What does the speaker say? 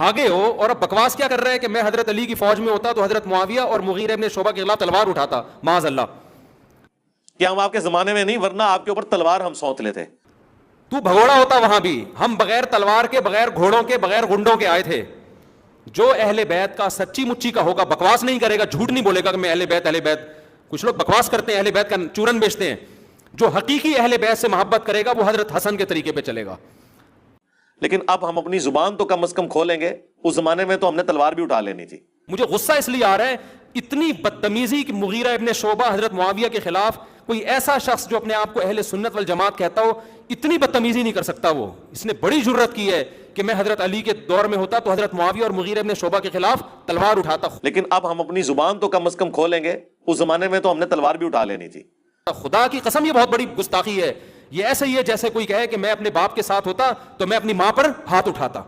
بھاگے ہو اور اب بکواس کیا کر رہے ہیں کہ میں حضرت علی کی فوج میں ہوتا تو حضرت معاویہ اور مغیرہ ابن شعبہ کے خلاف تلوار اٹھاتا. معاذ اللہ. کیا ہم آپ کے زمانے میں نہیں، ورنہ آپ کے اوپر تلوار ہم سونت لیتے. تو بھگوڑا ہوتا وہاں بھی. ہم بغیر تلوار کے، بغیر گھوڑوں کے، بغیر گنڈوں کے آئے تھے. جو اہل بیت کا سچی مچی کا ہوگا، بکواس نہیں کرے گا، جھوٹ نہیں بولے گا کہ میں اہل بیت اہل بیت. کچھ لوگ بکواس کرتے ہیں، اہل بیت کا چورن بیچتے ہیں. جو حقیقی اہل بیت سے محبت کرے گا وہ حضرت حسن کے طریقے پہ چلے گا. لیکن اب ہم اپنی زبان تو کم از کم کھولیں گے. اس زمانے میں تو ہم نے تلوار بھی اٹھا لینی تھی. مجھے غصہ اس لیے آ رہا ہے اتنی بدتمیزی کہ مغیرہ ابن شعبہ حضرت معاویہ کے خلاف کوئی ایسا شخص جو اپنے آپ کو اہل سنت والجماعت کہتا ہو اتنی بدتمیزی نہیں کر سکتا. وہ اس نے بڑی جرت کی ہے کہ میں حضرت علی کے دور میں ہوتا تو حضرت معاویہ اور مغیرہ ابن شعبہ کے خلاف تلوار اٹھاتا. لیکن اب ہم اپنی زبان تو کم از کم کھولیں گے. اس زمانے میں تو ہم نے تلوار بھی اٹھا لینی تھی. خدا کی قسم یہ بہت بڑی گستاخی ہے. یہ ایسے ہی ہے جیسے کوئی کہے کہ میں اپنے باپ کے ساتھ ہوتا تو میں اپنی ماں پر ہاتھ اٹھاتا.